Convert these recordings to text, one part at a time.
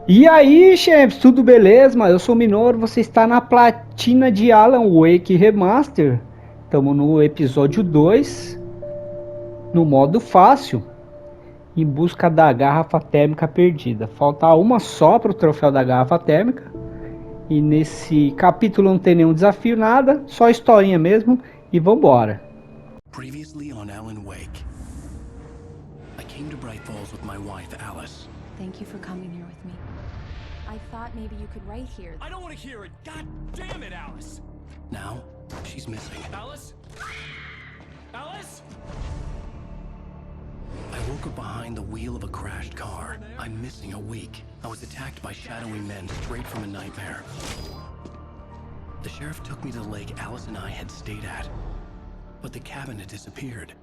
E aí, chefes, tudo beleza? Eu sou o Minoro, você está na platina de Alan Wake Remaster. Estamos no episódio 2, no modo fácil, em busca da garrafa térmica perdida. Falta uma só para o troféu da garrafa térmica. E nesse capítulo não tem nenhum desafio, nada, só historinha mesmo. E vambora. Previously on Alan Wake, I came to Bright Falls with my wife, Alice. Thank you for coming here with me. I thought maybe you could write here. I don't want to hear it! God damn it, Alice! Now, she's missing. Alice? Alice? I woke up behind the wheel of a crashed car. I'm missing a week. I was attacked by shadowy men straight from a nightmare. The sheriff took me to the lake Alice and I had stayed at, but the cabin had disappeared.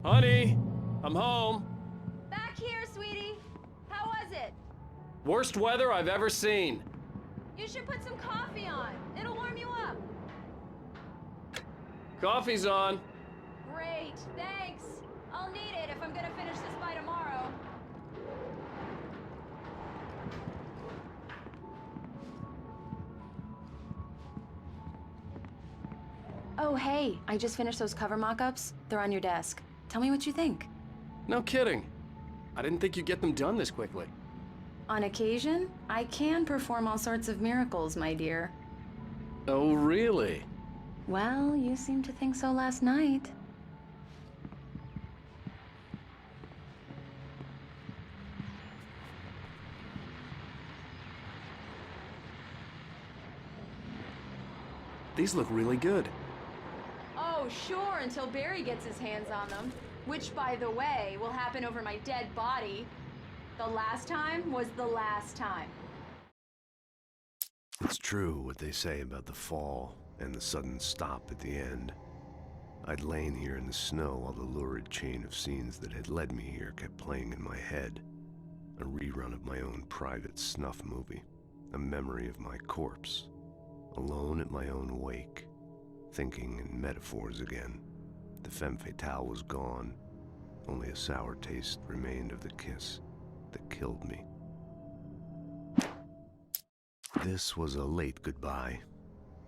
Honey, I'm home. Back here, sweetie. How was it? Worst weather I've ever seen. You should put some coffee on. It'll warm you up. Coffee's on. Great, thanks. I'll need it if I'm gonna finish this by tomorrow. Oh, hey, I just finished those cover mock-ups. They're on your desk. Tell me what you think. No kidding. I didn't think you'd get them done this quickly. On occasion, I can perform all sorts of miracles, my dear. Oh, really? Well, you seemed to think so last night. These look really good. Oh, sure, until Barry gets his hands on them. Which, by the way, will happen over my dead body. The last time was the last time. It's true what they say about the fall and the sudden stop at the end. I'd lain here in the snow while the lurid chain of scenes that had led me here kept playing in my head. A rerun of my own private snuff movie. A memory of my corpse. Alone at my own wake. Thinking in metaphors again. The femme fatale was gone. Only a sour taste remained of the kiss that killed me. This was a late goodbye.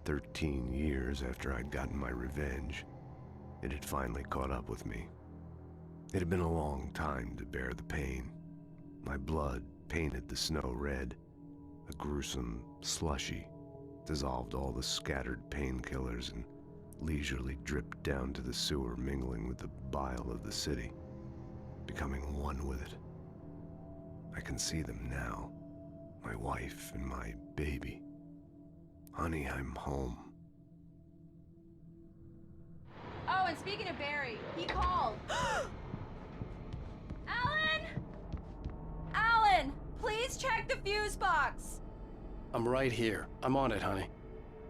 13 years after I'd gotten my revenge, it had finally caught up with me. It had been a long time to bear the pain. My blood painted the snow red. A gruesome slushy dissolved all the scattered painkillers and leisurely dripped down to the sewer, mingling with the bile of the city, becoming one with it. I can see them now, my wife and my baby. Honey, I'm home. Oh, and speaking of Barry, he called. Alan! Alan! Please check the fuse box! I'm right here. I'm on it, honey.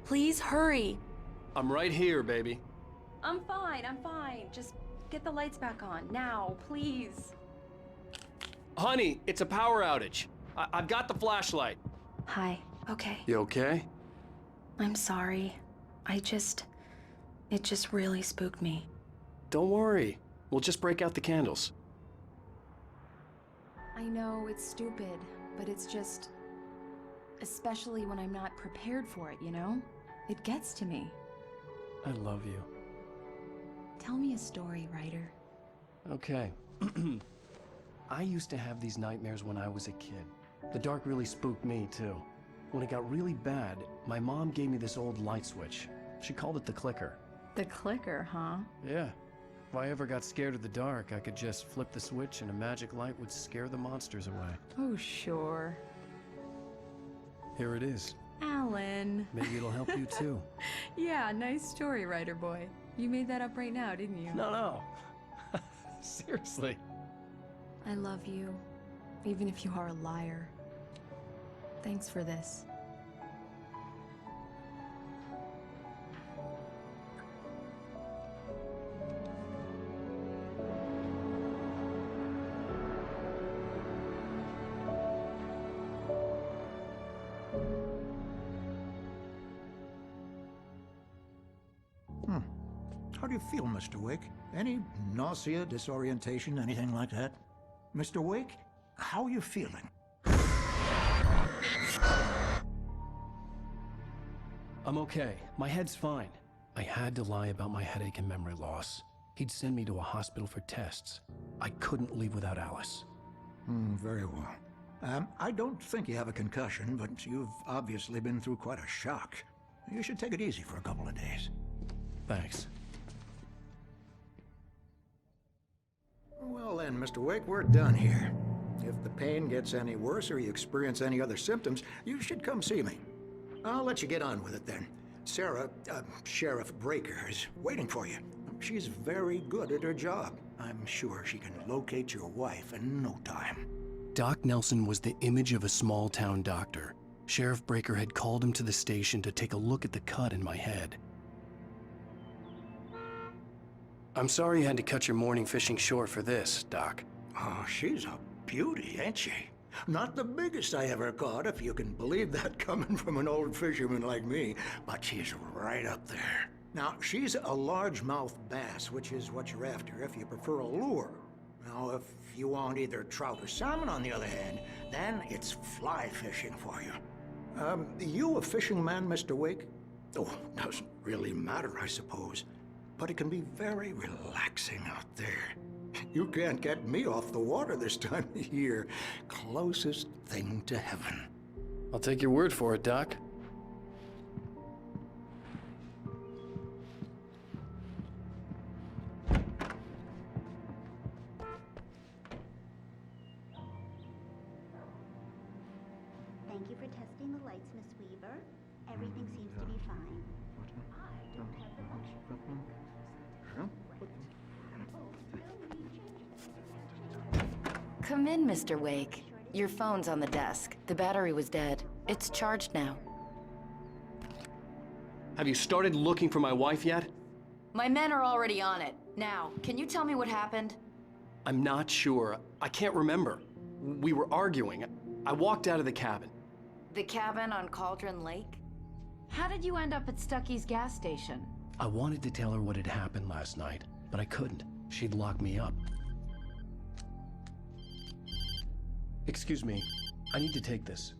Please hurry. I'm right here, baby. I'm fine. Just get the lights back on. Now, please. Honey, it's a power outage. I've got the flashlight. Hi. Okay. You okay? I'm sorry. It just really spooked me. Don't worry. We'll just break out the candles. I know it's stupid, but it's just... Especially when I'm not prepared for it, you know? It gets to me. I love you. Tell me a story, writer. Okay. I used to have these nightmares when I was a kid. The dark really spooked me, too. When it got really bad, my mom gave me this old light switch. She called it the clicker. The clicker, huh? Yeah. If I ever got scared of the dark, I could just flip the switch and a magic light would scare the monsters away. Oh, sure. Here it is. Alan. Maybe it'll help you, too. Yeah, nice story, writer boy. You made that up right now, didn't you? No. Seriously. I love you, even if you are a liar. Thanks for this. How do you feel, Mr. Wake? Any nausea, disorientation, anything like that? Mr. Wake, how are you feeling? I'm okay. My head's fine. I had to lie about my headache and memory loss. He'd send me to a hospital for tests. I couldn't leave without Alice. Very well. I don't think you have a concussion, but you've obviously been through quite a shock. You should take it easy for a couple of days. Thanks. Well then, Mr. Wake, we're done here. If the pain gets any worse or you experience any other symptoms, you should come see me. I'll let you get on with it then. Sarah, Sheriff Breaker, is waiting for you. She's very good at her job. I'm sure she can locate your wife in no time. Doc Nelson was the image of a small-town doctor. Sheriff Breaker had called him to the station to take a look at the cut in my head. I'm sorry you had to cut your morning fishing short for this, Doc. Oh, she's a beauty, ain't she? Not the biggest I ever caught, if you can believe that coming from an old fisherman like me, but she's right up there. Now, she's a largemouth bass, which is what you're after if you prefer a lure. Now, if you want either trout or salmon, on the other hand, then it's fly fishing for you. You a fishing man, Mr. Wake? Oh, doesn't really matter, I suppose. But it can be very relaxing out there. You can't get me off the water this time of year. Closest thing to heaven. I'll take your word for it, Doc. Thank you for testing the lights, Miss Weaver. Everything seems to be fine. I don't have the luxury. Come in, Mr. Wake. Your phone's on the desk. The battery was dead. It's charged now. Have you started looking for my wife yet? My men are already on it. Now, can you tell me what happened? I'm not sure. I can't remember. We were arguing. I walked out of the cabin. The cabin on Cauldron Lake? How did you end up at Stucky's gas station? I wanted to tell her what had happened last night, but I couldn't. She'd lock me up. Excuse me. I need to take this.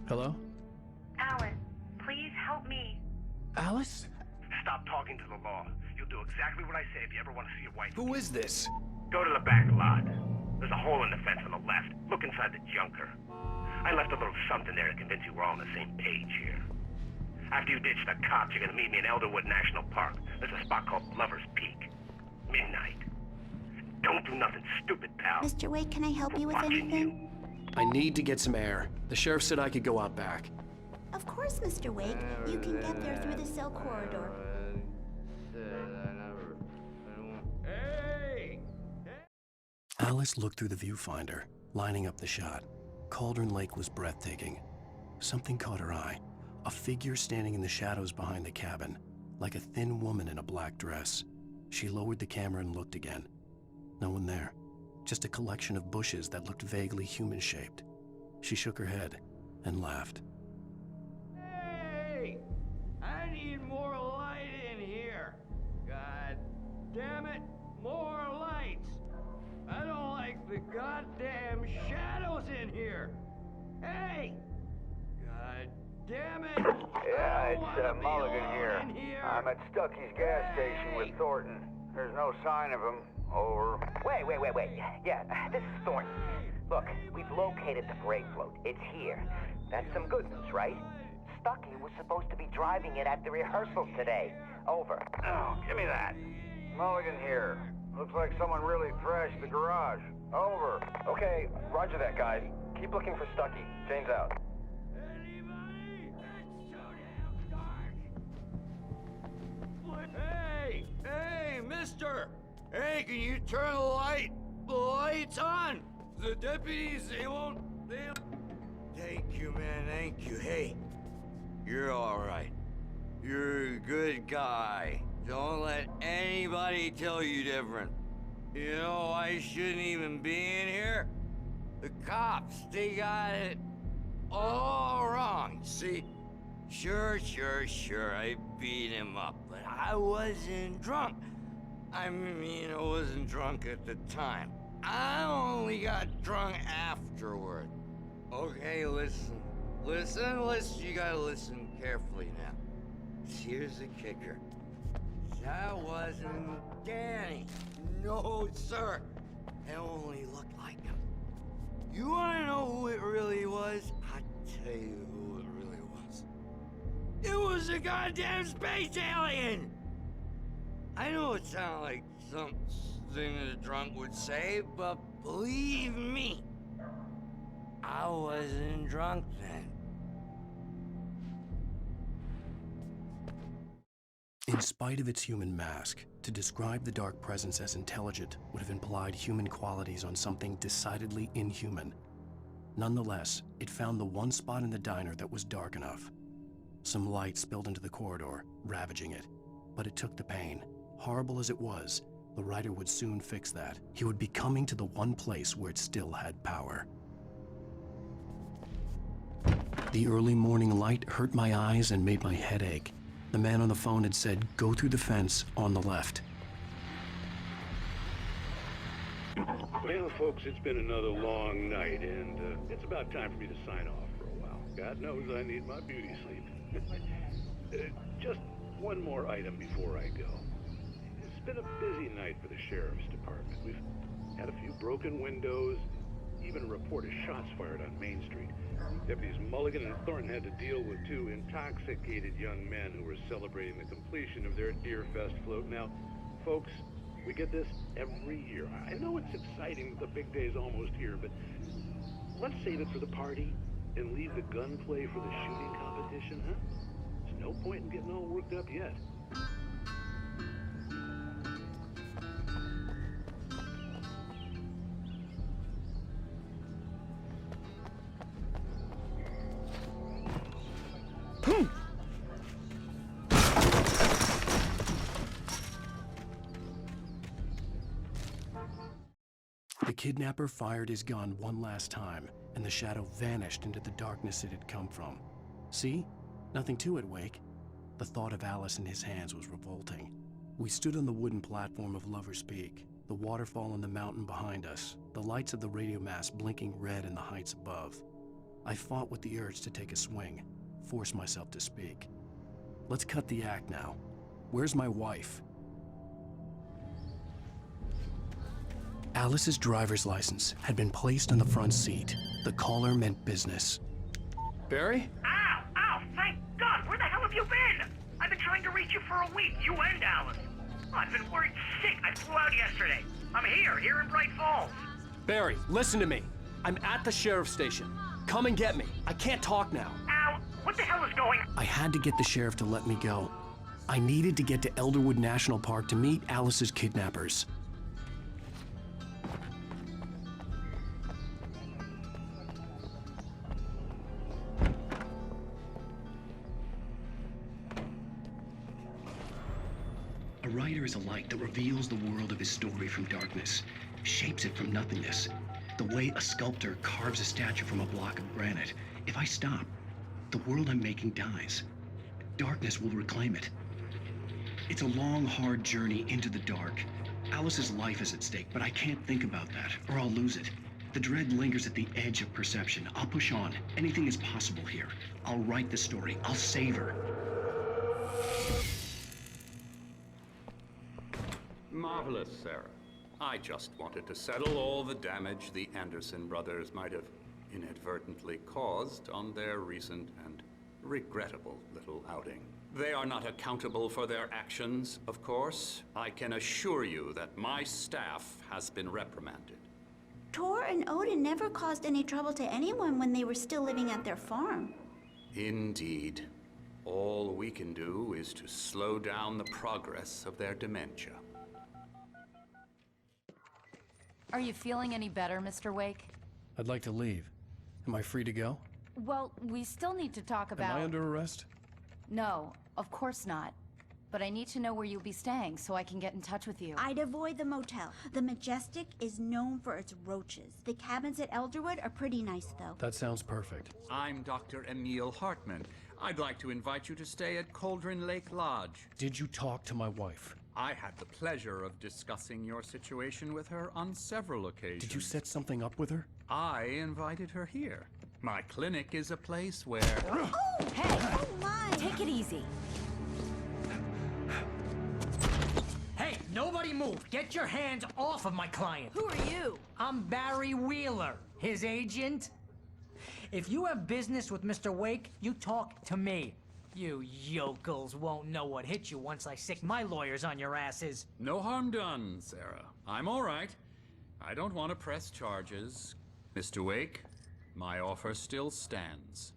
Hello? Alan, please help me. Alice? Stop talking to the law. You'll do exactly what I say if you ever want to see your wife. Who is this? Go to the back lot. There's a hole in the fence on the left. Look inside the junker. I left a little something there to convince you we're all on the same page here. After you ditch the cops, you're gonna meet me in Elderwood National Park. There's a spot called Lover's Peak. Midnight. Don't do nothing stupid, pal. Mr. Wake, can I help you with Watching anything? I need to get some air. The sheriff said I could go out back. Of course, Mr. Wake. You can get there through the cell corridor. Alice looked through the viewfinder, lining up the shot. Cauldron Lake was breathtaking. Something caught her eye. A figure standing in the shadows behind the cabin, like a thin woman in a black dress. She lowered the camera and looked again. No one there. Just a collection of bushes that looked vaguely human-shaped. She shook her head and laughed. Hey! I need more light in here. God damn it, more lights. I don't like the goddamn shadows in here. Hey! God damn it! Yeah, it's Mulligan here. I'm at Stucky's gas station with Thornton. There's no sign of him. Over. Wait. Yeah, this is Thornton. Look, we've located the brake float. It's here. That's some good news, right? Stucky was supposed to be driving it at the rehearsals today. Over. Oh, give me that. Mulligan here. Looks like someone really trashed the garage. Over. Okay, roger that, guys. Keep looking for Stucky. Jane's out. Hey, mister! Hey, can you turn the lights on? The deputies, they won't... Thank you, man, thank you. Hey, you're all right. You're a good guy. Don't let anybody tell you different. You know, I shouldn't even be in here. The cops, they got it all wrong. See, Sure, I beat him up, but I wasn't drunk. I mean, I wasn't drunk at the time. I only got drunk afterward. Okay, listen, you gotta listen carefully now. Here's the kicker. That wasn't Danny. No, sir. It only looked like him. You wanna know who it really was? I'll tell you who it really was. It was a goddamn space alien! I know it sounds like something a drunk would say, but believe me, I wasn't drunk then. In spite of its human mask, to describe the dark presence as intelligent would have implied human qualities on something decidedly inhuman. Nonetheless, it found the one spot in the diner that was dark enough. Some light spilled into the corridor, ravaging it. But it took the pain. Horrible as it was, the writer would soon fix that. He would be coming to the one place where it still had power. The early morning light hurt my eyes and made my head ache. The man on the phone had said, "Go through the fence on the left." Well, folks, it's been another long night, and it's about time for me to sign off for a while. God knows I need my beauty sleep. Just one more item before I go. It's been a busy night for the Sheriff's Department. We've had a few broken windows, even a report of shots fired on Main Street. Deputies Mulligan and Thornton had to deal with two intoxicated young men who were celebrating the completion of their Deer Fest float. Now, folks, we get this every year. I know it's exciting that the big day's almost here, but let's save it for the party and leave the gunplay for the shooting competition, huh? There's no point in getting all worked up yet. The kidnapper fired his gun one last time, and the shadow vanished into the darkness it had come from. See? Nothing to it, Wake. The thought of Alice in his hands was revolting. We stood on the wooden platform of Lover's Peak, the waterfall on the mountain behind us, the lights of the radio mast blinking red in the heights above. I fought with the urge to take a swing, force myself to speak. Let's cut the act now. Where's my wife? Alice's driver's license had been placed on the front seat. The caller meant business. Barry? Ow! Thank God! Where the hell have you been? I've been trying to reach you for a week, you and Alice. Oh, I've been worried sick. I flew out yesterday. I'm here in Bright Falls. Barry, listen to me. I'm at the sheriff's station. Come and get me. I can't talk now. Al, what the hell is going on? I had to get the sheriff to let me go. I needed to get to Elderwood National Park to meet Alice's kidnappers. A writer is a light that reveals the world of his story from darkness, shapes it from nothingness. The way a sculptor carves a statue from a block of granite. If I stop, the world I'm making dies. Darkness will reclaim it. It's a long, hard journey into the dark. Alice's life is at stake, but I can't think about that, or I'll lose it. The dread lingers at the edge of perception. I'll push on. Anything is possible here. I'll write the story. I'll save her. Marvelous, Sarah. I just wanted to settle all the damage the Anderson brothers might have inadvertently caused on their recent and regrettable little outing. They are not accountable for their actions, of course. I can assure you that my staff has been reprimanded. Tor and Odin never caused any trouble to anyone when they were still living at their farm. Indeed. All we can do is to slow down the progress of their dementia. Are you feeling any better, Mr. Wake? I'd like to leave. Am I free to go? Well, we still need to talk about... Am I under arrest? No, of course not. but I need to know where you'll be staying so I can get in touch with you. I'd avoid the motel. The Majestic is known for its roaches. The cabins at Elderwood are pretty nice, though. That sounds perfect. I'm Dr. Emil Hartman. I'd like to invite you to stay at Cauldron Lake Lodge. Did you talk to my wife? I had the pleasure of discussing your situation with her on several occasions. Did you set something up with her? I invited her here. My clinic is a place where... Oh, hey! Oh, my! Take it easy. Hey, nobody move! Get your hands off of my client! Who are you? I'm Barry Wheeler, his agent. If you have business with Mr. Wake, you talk to me. You yokels won't know what hit you once I sick my lawyers on your asses. No harm done, Sarah. I'm all right. I don't want to press charges. Mr. Wake, my offer still stands.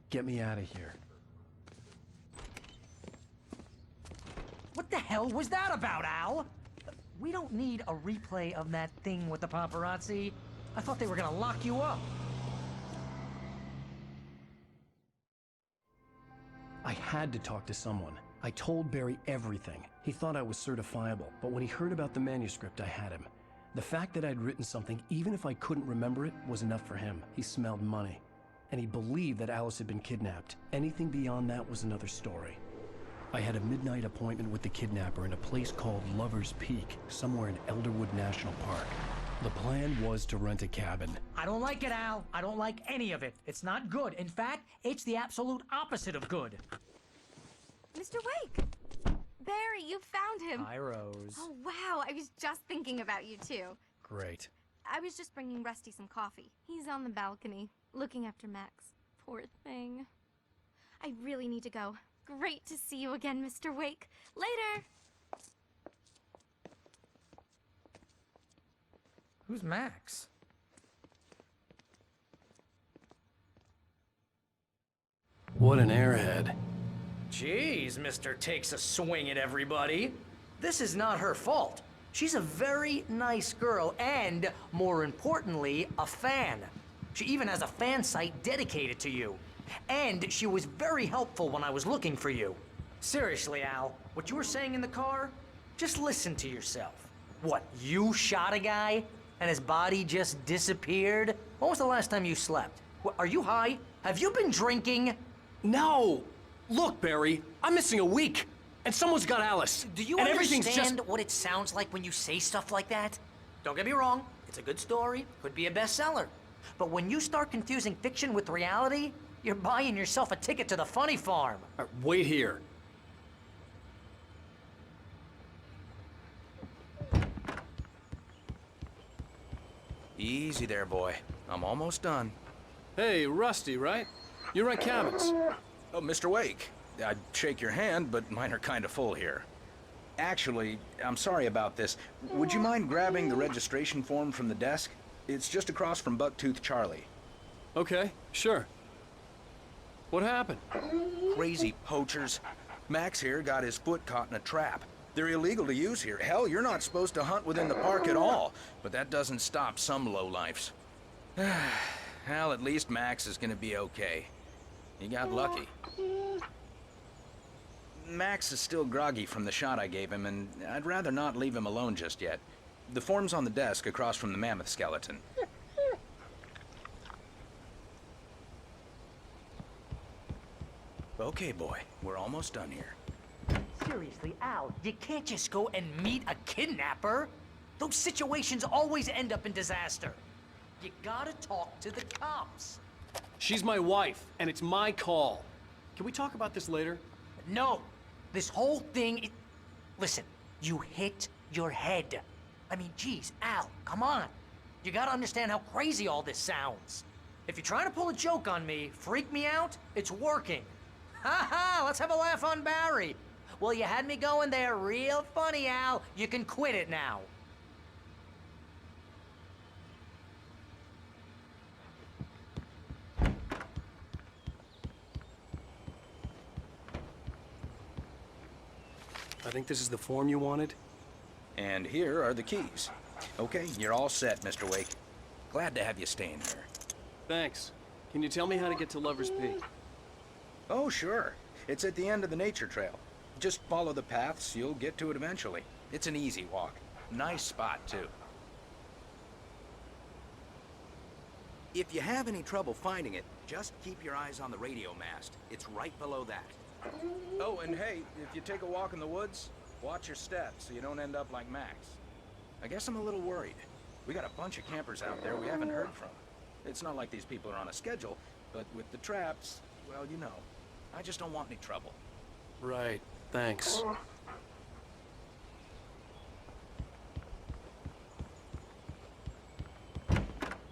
Get me out of here. What the hell was that about, Al? We don't need a replay of that thing with the paparazzi. I thought they were gonna lock you up. I had to talk to someone. I told Barry everything. He thought I was certifiable, but when he heard about the manuscript, I had him. The fact that I'd written something, even if I couldn't remember it, was enough for him. He smelled money. And he believed that Alice had been kidnapped. Anything beyond that was another story. I had a midnight appointment with the kidnapper in a place called Lover's Peak, somewhere in Elderwood National Park. The plan was to rent a cabin. I don't like it, Al. I don't like any of it. It's not good. In fact, it's the absolute opposite of good. Mr. Wake! Barry, you found him! Hi, Rose. Oh, wow. I was just thinking about you, too. Great. I was just bringing Rusty some coffee. He's on the balcony, looking after Max. Poor thing. I really need to go. Great to see you again, Mr. Wake. Later! Who's Max? What an airhead. Jeez, Mr. Takes a swing at everybody. This is not her fault. She's a very nice girl and, more importantly, a fan. She even has a fan site dedicated to you. And she was very helpful when I was looking for you. Seriously, Al, what you were saying in the car? Just listen to yourself. What, you shot a guy? And his body just disappeared? When was the last time you slept? What, are you high? Have you been drinking? No! Look, Barry, I'm missing a week. And someone's got Alice. Do you understand what it sounds like when you say stuff like that? Don't get me wrong, it's a good story, could be a bestseller. But when you start confusing fiction with reality, you're buying yourself a ticket to the funny farm. Wait here. Easy there, boy. I'm almost done. Hey, Rusty, right? You rent cabins. Oh, Mr. Wake. I'd shake your hand, but mine are kind of full here. Actually, I'm sorry about this. Would you mind grabbing the registration form from the desk? It's just across from Bucktooth Charlie. Okay, sure. What happened? Crazy poachers. Max here got his foot caught in a trap. They're illegal to use here. Hell, you're not supposed to hunt within the park at all. But that doesn't stop some lowlifes. Well, at least Max is gonna be okay. He got lucky. Max is still groggy from the shot I gave him, and I'd rather not leave him alone just yet. The form's on the desk across from the mammoth skeleton. Okay, boy, we're almost done here. Seriously, Al, you can't just go and meet a kidnapper. Those situations always end up in disaster. You gotta talk to the cops. She's my wife, and it's my call. Can we talk about this later? No. This whole thing... Listen, you hit your head. I mean, geez, Al, come on. You gotta understand how crazy all this sounds. If you're trying to pull a joke on me, freak me out, it's working. Ha ha, let's have a laugh on Barry. Well, you had me going there real funny, Al. You can quit it now. I think this is the form you wanted. And here are the keys. Okay, you're all set, Mr. Wake. Glad to have you staying here. Thanks. Can you tell me how to get to Lover's Peak? Oh, sure. It's at the end of the nature trail. Just follow the paths, you'll get to it eventually. It's an easy walk. Nice spot, too. If you have any trouble finding it, just keep your eyes on the radio mast. It's right below that. Oh, and hey, if you take a walk in the woods, watch your steps so you don't end up like Max. I guess I'm a little worried. We got a bunch of campers out there we haven't heard from. It's not like these people are on a schedule, but with the traps, well, you know, I just don't want any trouble. Right, thanks.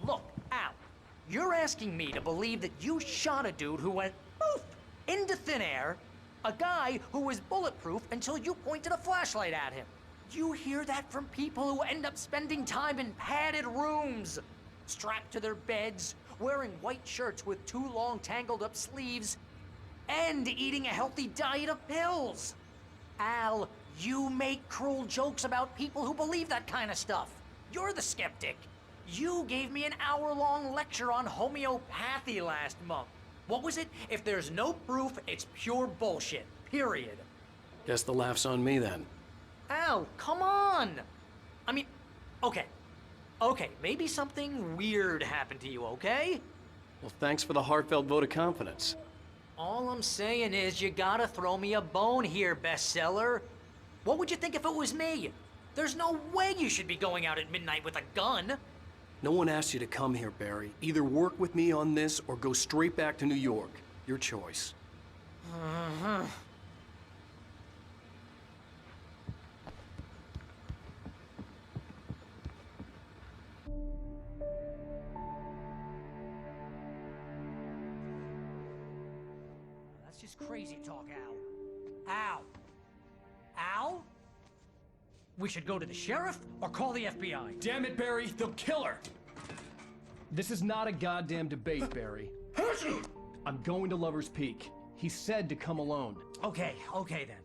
Look, Al, you're asking me to believe that you shot a dude who went poof into thin air, a guy who was bulletproof until you pointed a flashlight at him. You hear that from people who end up spending time in padded rooms, strapped to their beds, wearing white shirts with too long tangled up sleeves, and eating a healthy diet of pills. Al, you make cruel jokes about people who believe that kind of stuff. You're the skeptic. You gave me an hour-long lecture on homeopathy last month. What was it? If there's no proof, it's pure bullshit. Period. Guess the laugh's on me then. Al, come on! I mean, okay. Okay, maybe something weird happened to you, okay? Well, thanks for the heartfelt vote of confidence. All I'm saying is you gotta throw me a bone here, bestseller. What would you think if it was me? There's no way you should be going out at midnight with a gun. No one asked you to come here, Barry. Either work with me on this or go straight back to New York. Your choice. Uh-huh. That's just crazy talk, Al. Al! Al? We should go to the sheriff or call the FBI. Damn it, Barry, they'll kill her! This is not a goddamn debate, Barry. I'm going to Lover's Peak. He said to come alone. Okay then.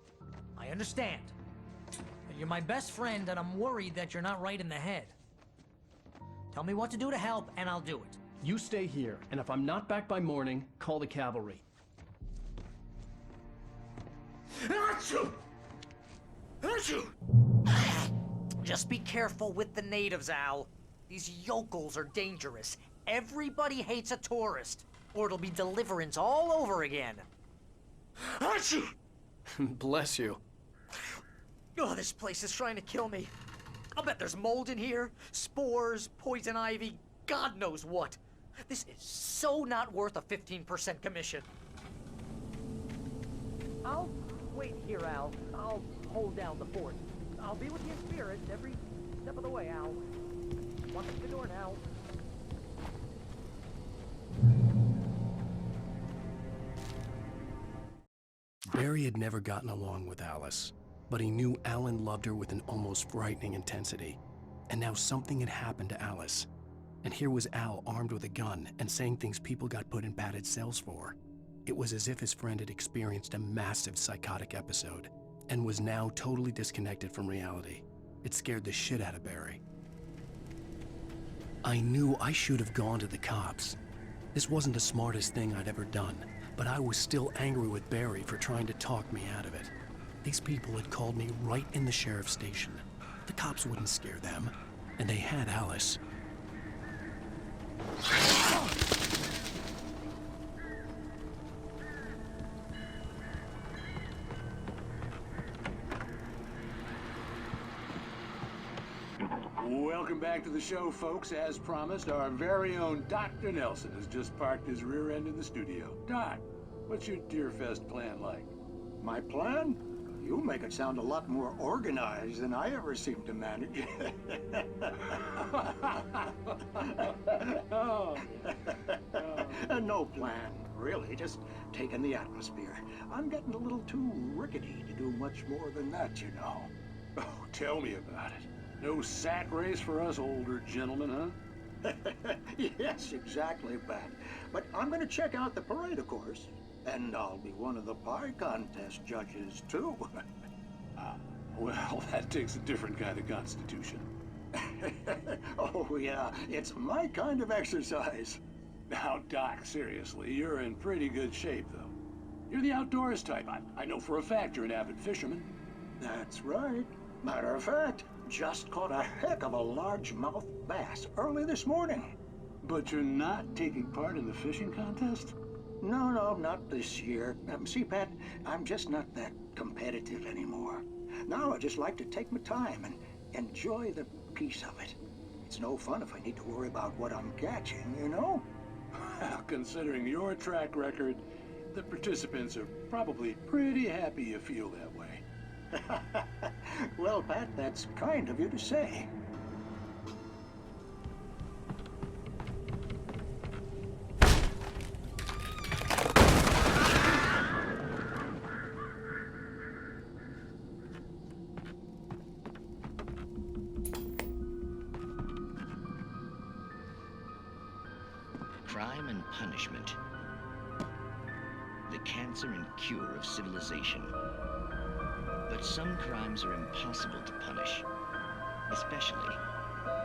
I understand. You're my best friend and I'm worried that you're not right in the head. Tell me what to do to help and I'll do it. You stay here, and if I'm not back by morning, call the cavalry. Just be careful with the natives, Al. These yokels are dangerous. Everybody hates a tourist, or it'll be Deliverance all over again. Bless you. Oh, this place is trying to kill me. I'll bet there's mold in here, spores, poison ivy, God knows what. This is so not worth a 15% commission. I'll wait here, Al. I'll hold down the fort. I'll be with you in spirit every step of the way, Al. Walk up the door now. Barry had never gotten along with Alice, but he knew Alan loved her with an almost frightening intensity. And now something had happened to Alice. And here was Al armed with a gun and saying things people got put in padded cells for. It was as if his friend had experienced a massive psychotic episode and was now totally disconnected from reality. It scared the shit out of Barry. I knew I should have gone to the cops. This wasn't the smartest thing I'd ever done, but I was still angry with Barry for trying to talk me out of it. These people had called me right in the sheriff's station. The cops wouldn't scare them, and they had Alice. Welcome back to the show, folks. As promised, our very own Dr. Nelson has just parked his rear end in the studio. Doc, what's your Deerfest plan like? My plan? You make it sound a lot more organized than I ever seem to manage. No plan, really, just taking the atmosphere. I'm getting a little too rickety to do much more than that, you know. Oh, tell me about it. No sack race for us older gentlemen, huh? Yes, exactly, Pat. But I'm going to check out the parade, of course. And I'll be one of the pie contest judges, too. Well, that takes a different kind of constitution. Oh, yeah, it's my kind of exercise. Now, Doc, seriously, you're in pretty good shape, though. You're the outdoors type. I know for a fact you're an avid fisherman. That's right. Matter of fact, just caught a heck of a largemouth bass early this morning. But you're not taking part in the fishing contest? No, not this year. See, Pat, I'm just not that competitive anymore. Now I just like to take my time and enjoy the peace of it. It's no fun if I need to worry about what I'm catching, you know? Well, considering your track record, the participants are probably pretty happy you feel that way. Well, Pat, that's kind of you to say. Crime and punishment. The cancer and cure of civilization. But some crimes are impossible to punish, especially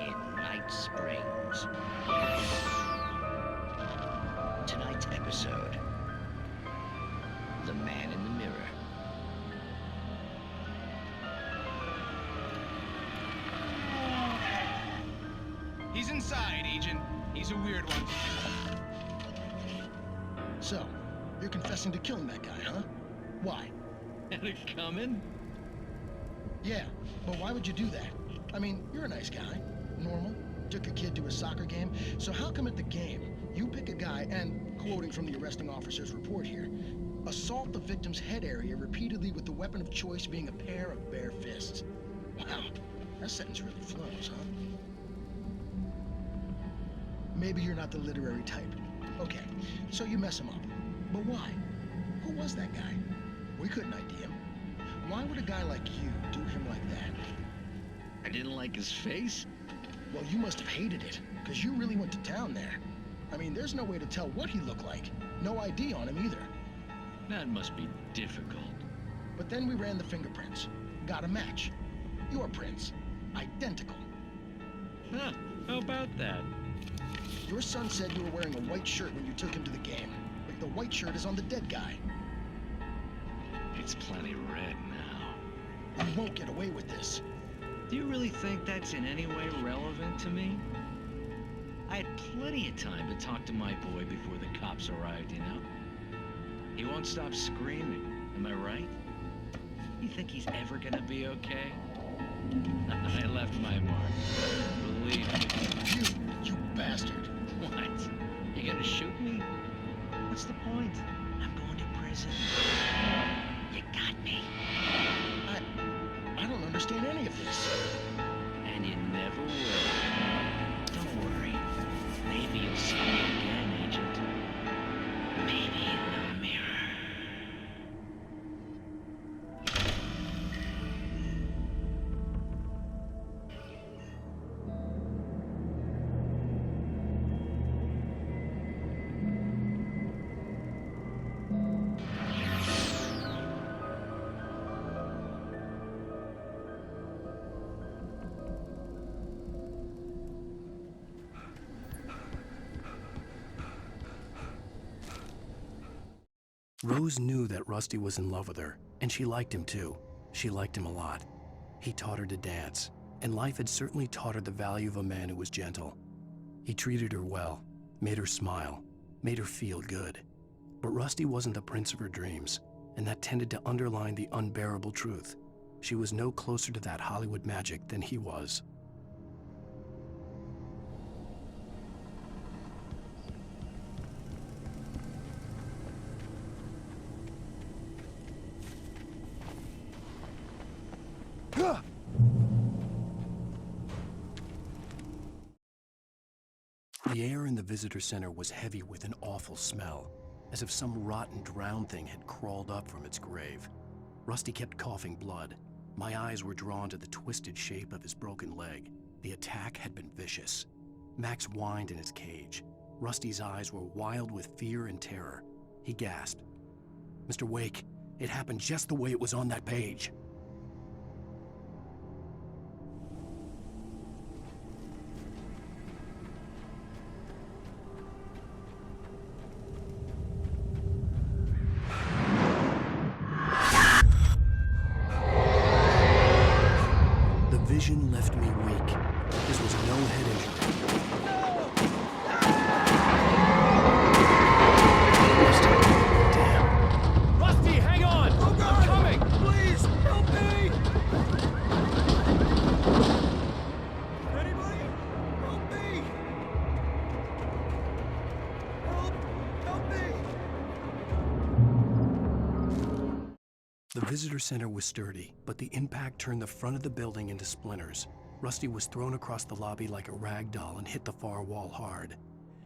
in Night Springs. Tonight's episode, The Man in the Mirror. He's inside, Agent. He's a weird one. So, you're confessing to killing that guy, huh? Why? Had it coming? Yeah, but why would you do that? I mean, you're a nice guy. Normal. Took your kid to a soccer game. So how come at the game, you pick a guy and, quoting from the arresting officer's report here, assault the victim's head area repeatedly with the weapon of choice being a pair of bare fists? Wow, that sentence really flows, huh? Maybe you're not the literary type. Okay, so you mess him up. But why? Who was that guy? We couldn't ID him. Why would a guy like you do him like that? I didn't like his face? Well, you must have hated it, because you really went to town there. I mean, there's no way to tell what he looked like. No ID on him either. That must be difficult. But then we ran the fingerprints. Got a match. Your prints. Identical. Huh, how about that? Your son said you were wearing a white shirt when you took him to the game. But the white shirt is on the dead guy. It's plenty red now. You won't get away with this. Do you really think that's in any way relevant to me? I had plenty of time to talk to my boy before the cops arrived, you know? He won't stop screaming, am I right? You think he's ever gonna be okay? I left my mark. Believe me. You bastard. What? You gonna shoot me? What's the point? I'm going to prison. You got me. I don't understand any of this. And you never will. Don't worry. Maybe you'll see me again, Agent. Maybe in the mirror. Rose knew that Rusty was in love with her, and she liked him too. She liked him a lot. He taught her to dance, and life had certainly taught her the value of a man who was gentle. He treated her well, made her smile, made her feel good. But Rusty wasn't the prince of her dreams, and that tended to underline the unbearable truth. She was no closer to that Hollywood magic than he was. The air in the visitor center was heavy with an awful smell, as if some rotten drowned thing had crawled up from its grave. Rusty kept coughing blood. My eyes were drawn to the twisted shape of his broken leg. The attack had been vicious. Max whined in his cage. Rusty's eyes were wild with fear and terror. He gasped. "Mr. Wake, it happened just the way it was on that page." vision left me weak. This was no head injury. Damn. Rusty, hang on! Oh, God. I'm coming! Please, help me! Anybody? Help me! Help me! The visitor center was sturdy, but the impact turned the front of the building into splinters. Rusty was thrown across the lobby like a rag doll and hit the far wall hard.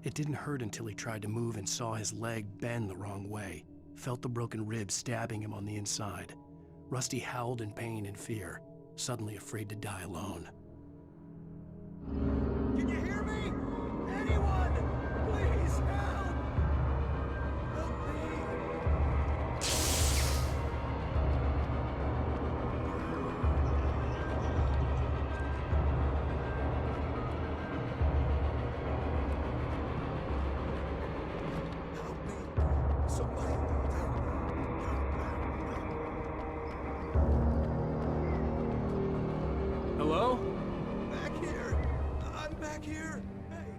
It didn't hurt until he tried to move and saw his leg bend the wrong way, felt the broken ribs stabbing him on the inside. Rusty howled in pain and fear, suddenly afraid to die alone. Can you hear me? Anyone? Please help! Help me! Somebody. Hello? Back here. I'm back here. Hey.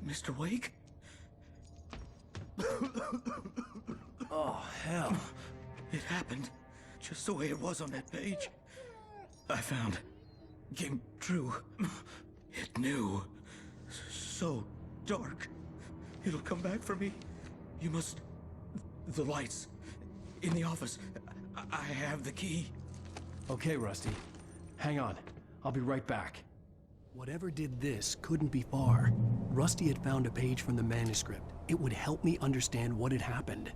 Mr. Wake? Oh, hell. It happened just the way it was on that page. I found. Came true. It knew. So dark. It'll come back for me. You must... The lights. In the office. I have the key. Okay, Rusty. Hang on. I'll be right back. Whatever did this couldn't be far. Rusty had found a page from the manuscript. It would help me understand what had happened.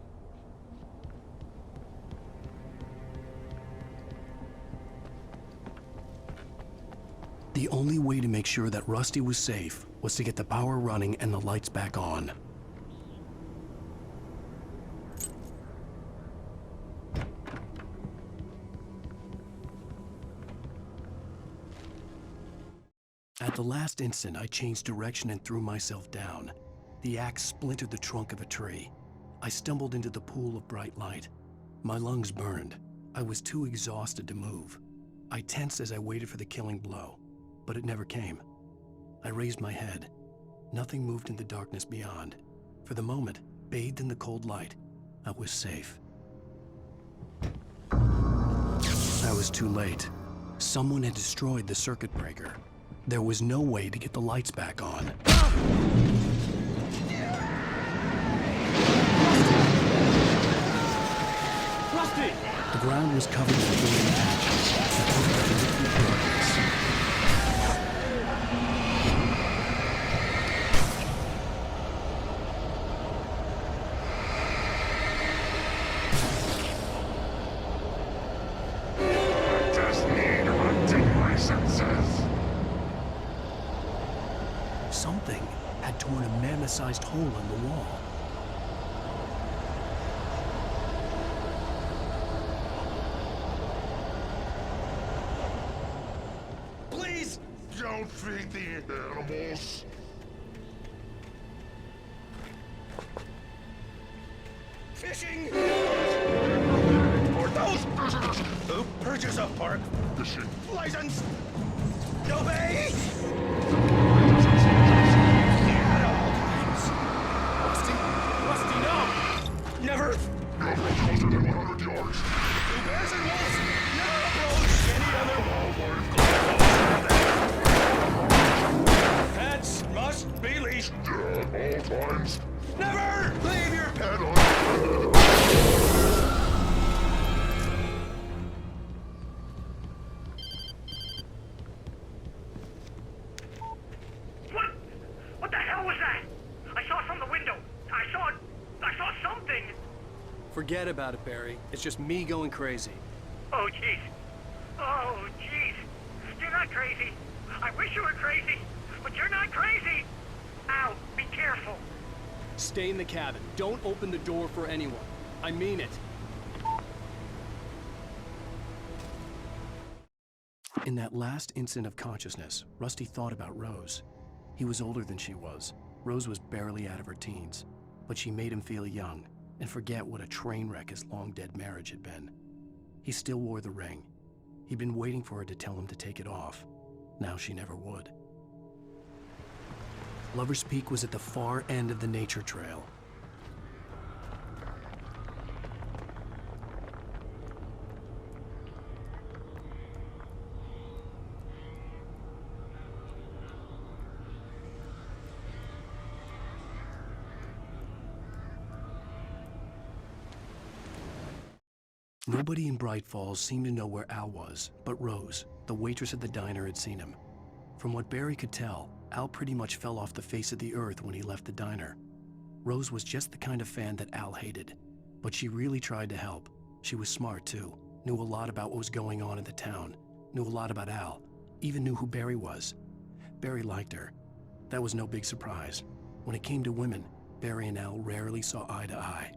The only way to make sure that Rusty was safe was to get the power running and the lights back on. At the last instant, I changed direction and threw myself down. The axe splintered the trunk of a tree. I stumbled into the pool of bright light. My lungs burned. I was too exhausted to move. I tensed as I waited for the killing blow, but it never came. I raised my head. Nothing moved in the darkness beyond. For the moment, bathed in the cold light, I was safe. I was too late. Someone had destroyed the circuit breaker. There was no way to get the lights back on. Rusty! The ground was covered with burning patches. I felt like a liquid darkness. Something had torn a mammoth-sized hole in the wall. Please! Don't feed the animals! Fishing! For those who purchase a park fishing license! Obey! At all times! Rusty, no! Never! Never closer than 100 yards! To bears and wolves, never approach any other wildlife! Pets must be leashed! At all times! Never leave your pet on! What the hell was that? I saw from the window. I saw something. Forget about it, Barry. It's just me going crazy. Oh, jeez. Oh, jeez. You're not crazy. I wish you were crazy, but you're not crazy. Ow, be careful. Stay in the cabin. Don't open the door for anyone. I mean it. In that last instant of consciousness, Rusty thought about Rose. He was older than she was. Rose was barely out of her teens, but she made him feel young and forget what a train wreck his long-dead marriage had been. He still wore the ring. He'd been waiting for her to tell him to take it off. Now she never would. Lover's Peak was at the far end of the nature trail. Nobody in Bright Falls seemed to know where Al was, but Rose, the waitress at the diner, had seen him. From what Barry could tell, Al pretty much fell off the face of the earth when he left the diner. Rose was just the kind of fan that Al hated, but she really tried to help. She was smart too, knew a lot about what was going on in the town, knew a lot about Al, even knew who Barry was. Barry liked her. That was no big surprise. When it came to women, Barry and Al rarely saw eye to eye.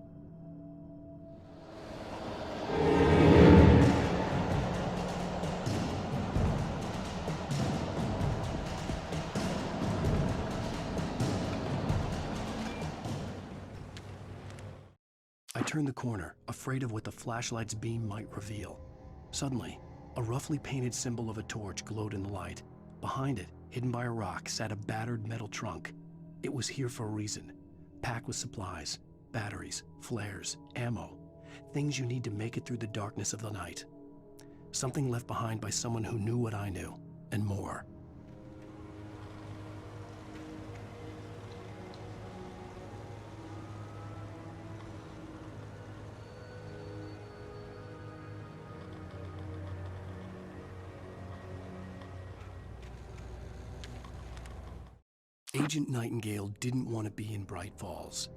I turned the corner, afraid of what the flashlight's beam might reveal. Suddenly, a roughly painted symbol of a torch glowed in the light. Behind it, hidden by a rock, sat a battered metal trunk. It was here for a reason, packed with supplies, batteries, flares, ammo, things you need to make it through the darkness of the night. Something left behind by someone who knew what I knew, and more. Agent Nightingale didn't want to be in Bright Falls.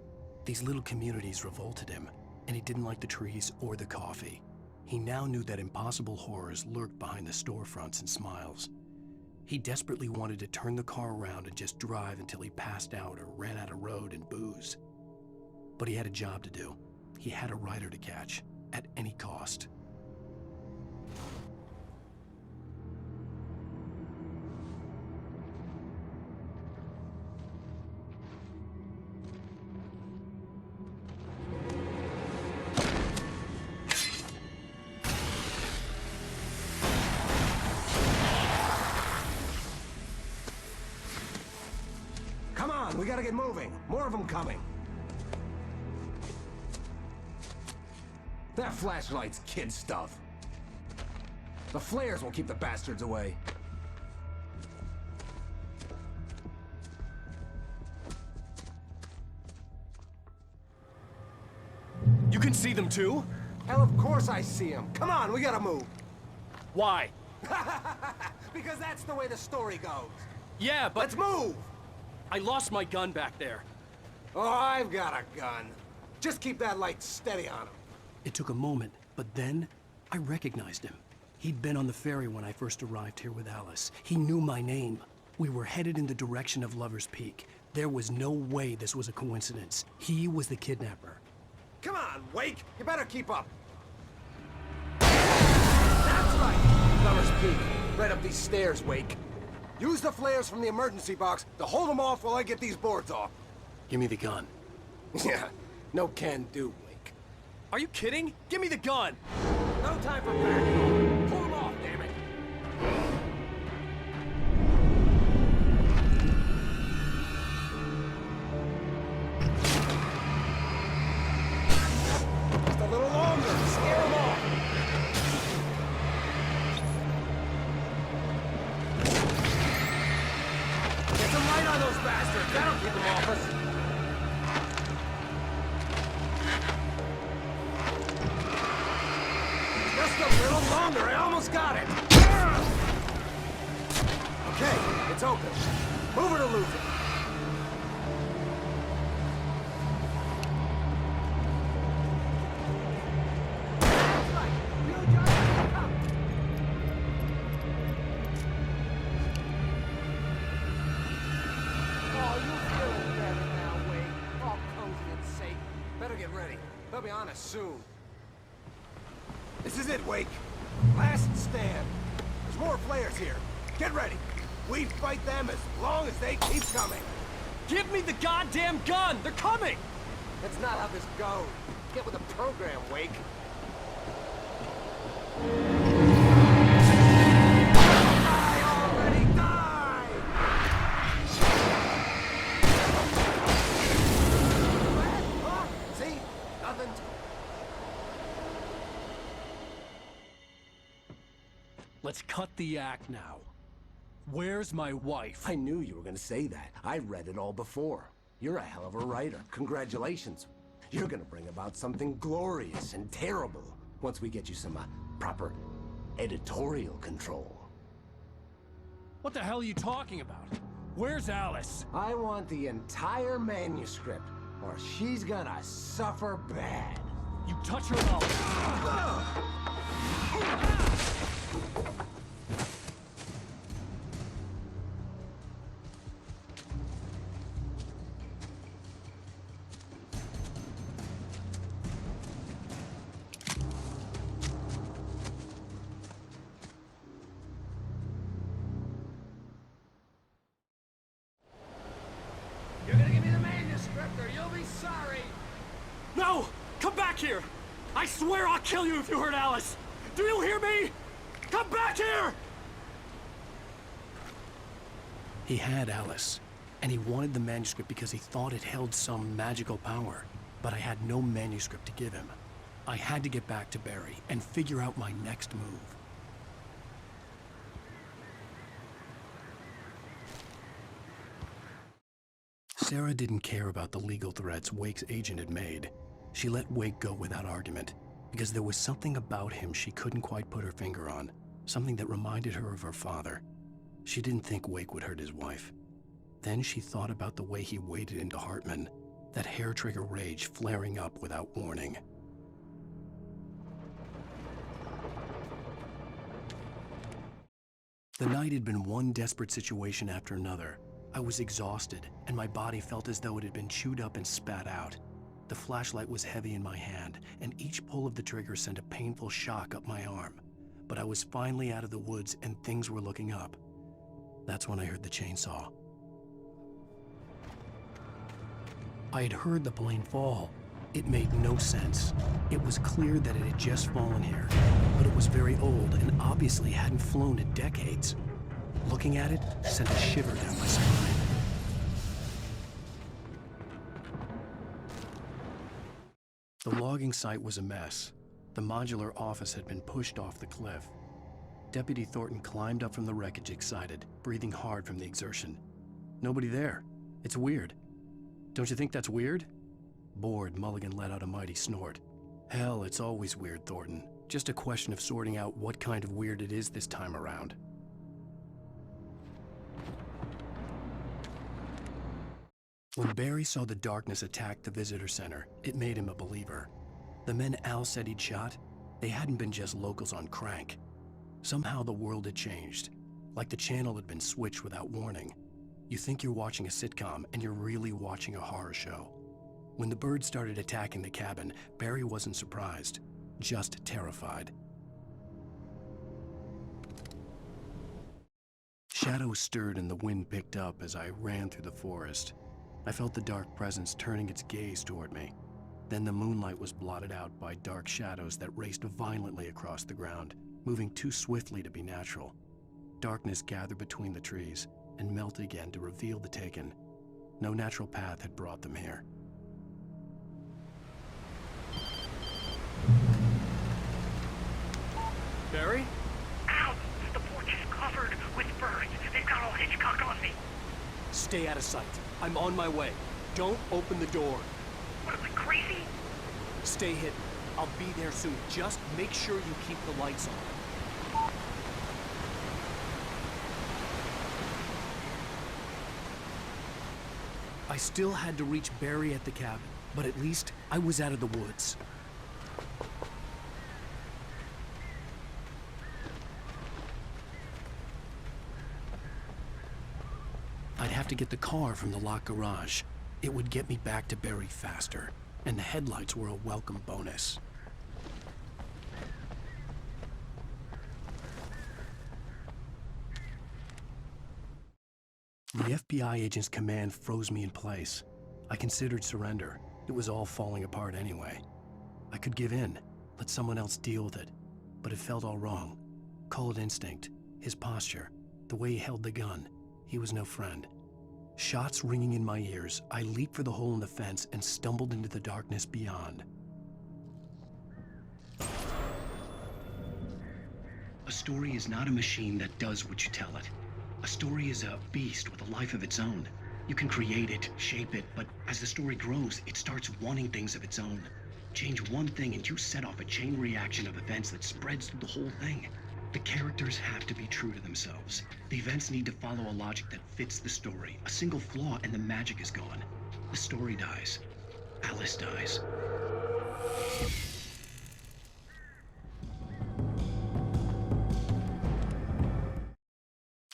These little communities revolted him, and he didn't like the trees or the coffee. He now knew that impossible horrors lurked behind the storefronts and smiles. He desperately wanted to turn the car around and just drive until he passed out or ran out of road and booze. But he had a job to do. He had a rider to catch, at any cost. We gotta get moving. More of them coming. That flashlight's kid stuff. The flares will keep the bastards away. You can see them too? Hell, of course I see them. Come on, we gotta move. Why? Because that's the way the story goes. Yeah, but... Let's move! I lost my gun back there. Oh, I've got a gun. Just keep that light steady on him. It took a moment, but then I recognized him. He'd been on the ferry when I first arrived here with Alice. He knew my name. We were headed in the direction of Lover's Peak. There was no way this was a coincidence. He was the kidnapper. Come on, Wake! You better keep up. That's right! Lover's Peak. Right up these stairs, Wake. Use the flares from the emergency box to hold them off while I get these boards off. Give me the gun. Yeah, no can do, Wake. Are you kidding? Give me the gun! No time for back. Pull them off, damn it! Just a little longer. Scare them off. Get some light on those bastards. That'll keep them off us. Just a little longer. I almost got it. Okay, it's open. Move it or lose it. They'll be on us soon. This is it, Wake. Last stand. There's more flares here. Get ready. We fight them as long as they keep coming. Give me the goddamn gun! They're coming! That's not how this goes. Get with the program, Wake. Let's cut the act now. Where's my wife? I knew you were gonna say that. I read it all before. You're a hell of a writer. Congratulations. You're gonna bring about something glorious and terrible once we get you some proper editorial control. What the hell are you talking about? Where's Alice? I want the entire manuscript, or she's gonna suffer bad. You touch her mouth. You're gonna give me the manuscript or you'll be sorry! No! Come back here! I swear I'll kill you if you hurt Alice! Do you hear me? Come back here! He had Alice, and he wanted the manuscript because he thought it held some magical power. But I had no manuscript to give him. I had to get back to Barry and figure out my next move. Sarah didn't care about the legal threats Wake's agent had made. She let Wake go without argument, because there was something about him she couldn't quite put her finger on, something that reminded her of her father. She didn't think Wake would hurt his wife. Then she thought about the way he waded into Hartman, that hair-trigger rage flaring up without warning. The night had been one desperate situation after another. I was exhausted, and my body felt as though it had been chewed up and spat out. The flashlight was heavy in my hand, and each pull of the trigger sent a painful shock up my arm. But I was finally out of the woods, and things were looking up. That's when I heard the chainsaw. I had heard the plane fall. It made no sense. It was clear that it had just fallen here, but it was very old and obviously hadn't flown in decades. Looking at it sent a shiver down my spine. The logging site was a mess. The modular office had been pushed off the cliff. Deputy Thornton climbed up from the wreckage excited, breathing hard from the exertion. Nobody there. It's weird. Don't you think that's weird? Bored, Mulligan let out a mighty snort. Hell, it's always weird, Thornton. Just a question of sorting out what kind of weird it is this time around. When Barry saw the darkness attack the visitor center, it made him a believer. The men Al said he'd shot, they hadn't been just locals on crank. Somehow the world had changed, like the channel had been switched without warning. You think you're watching a sitcom, and you're really watching a horror show. When the birds started attacking the cabin, Barry wasn't surprised, just terrified. Shadows stirred and the wind picked up as I ran through the forest. I felt the dark presence turning its gaze toward me. Then the moonlight was blotted out by dark shadows that raced violently across the ground, moving too swiftly to be natural. Darkness gathered between the trees and melted again to reveal the taken. No natural path had brought them here. Barry? Ow! The porch is covered with birds. They've got all Hitchcock on me. Stay out of sight. I'm on my way. Don't open the door. What, am I crazy? Stay hidden. I'll be there soon. Just make sure you keep the lights on. I still had to reach Barry at the cabin, but at least I was out of the woods. I'd have to get the car from the locked garage. It would get me back to Barry faster, and the headlights were a welcome bonus. The FBI agent's command froze me in place. I considered surrender. It was all falling apart anyway. I could give in, let someone else deal with it, but it felt all wrong. Call it instinct, his posture, the way he held the gun. He was no friend. Shots ringing in my ears, I leaped for the hole in the fence and stumbled into the darkness beyond. A story is not a machine that does what you tell it. A story is a beast with a life of its own. You can create it, shape it, but as the story grows, it starts wanting things of its own. Change one thing and you set off a chain reaction of events that spreads through the whole thing. The characters have to be true to themselves. The events need to follow a logic that fits the story. A single flaw and the magic is gone. The story dies. Alice dies.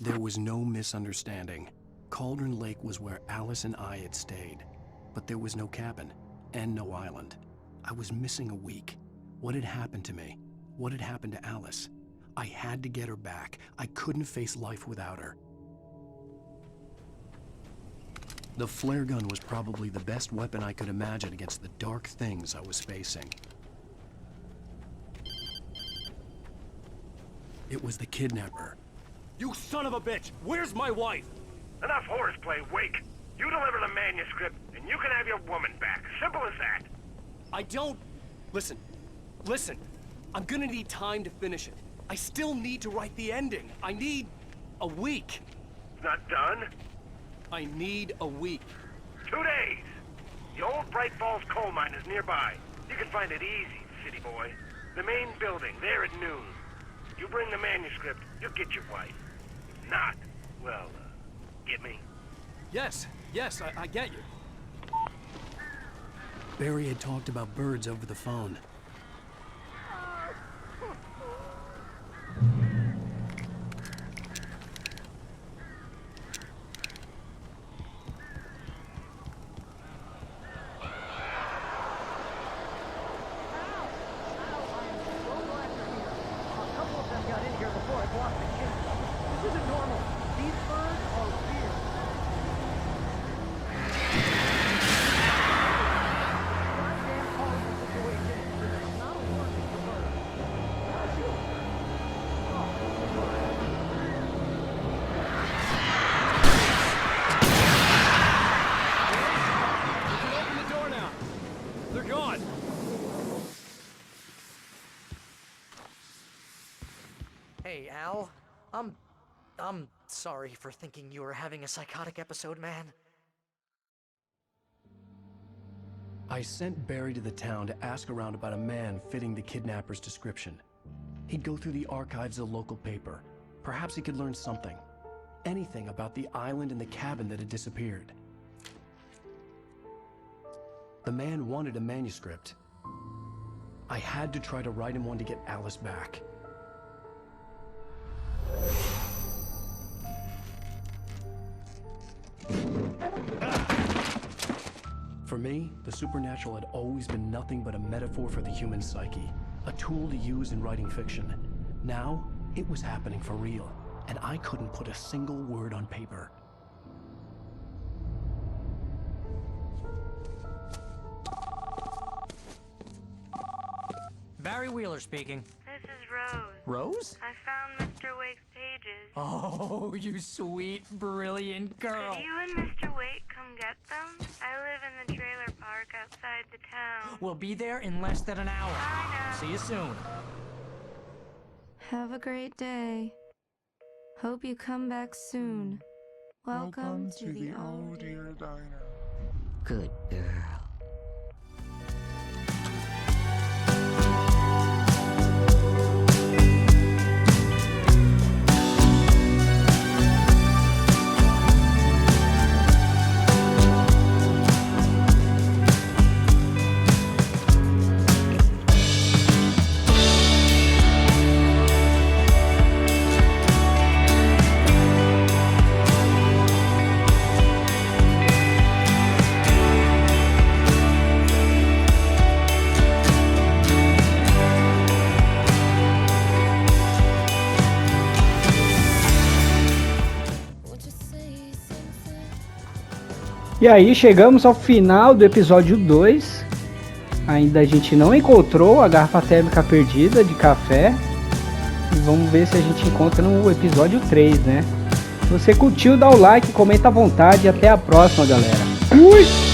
There was no misunderstanding. Cauldron Lake was where Alice and I had stayed, but there was no cabin and no island. I was missing a week. What had happened to me? What had happened to Alice? I had to get her back. I couldn't face life without her. The flare gun was probably the best weapon I could imagine against the dark things I was facing. It was the kidnapper. You son of a bitch! Where's my wife? Enough horseplay, Wake. You deliver the manuscript, and you can have your woman back. Simple as that. I don't... Listen. I'm gonna need time to finish it. I still need to write the ending. I need a week. Not done? I need a week. 2 days. The old Bright Falls coal mine is nearby. You can find it easy, city boy. The main building, there at noon. You bring the manuscript, you'll get your wife. If not, well, get me? Yes, I get you. Barry had talked about birds over the phone. Hey, Al. I'm sorry for thinking you were having a psychotic episode, man. I sent Barry to the town to ask around about a man fitting the kidnapper's description. He'd go through the archives of the local paper. Perhaps he could learn something. Anything about the island and the cabin that had disappeared. The man wanted a manuscript. I had to try to write him one to get Alice back. For me, the supernatural had always been nothing but a metaphor for the human psyche, a tool to use in writing fiction. Now, it was happening for real, and I couldn't put a single word on paper. Barry Wheeler speaking. This is Rose. Rose? I found Mr. Wake's pages. Oh, you sweet, brilliant girl. Could you and Mr. Wake come get them? I live in the trailer park outside the town. We'll be there in less than an hour. I know. See you soon. Have a great day. Hope you come back soon. Welcome to the Old Dear Diner. Good girl. E aí chegamos ao final do episódio 2. Ainda a gente não encontrou a garrafa térmica perdida de café. E vamos ver se a gente encontra no episódio 3, né? Se você curtiu, dá o like, comenta à vontade e até a próxima, galera. Fui!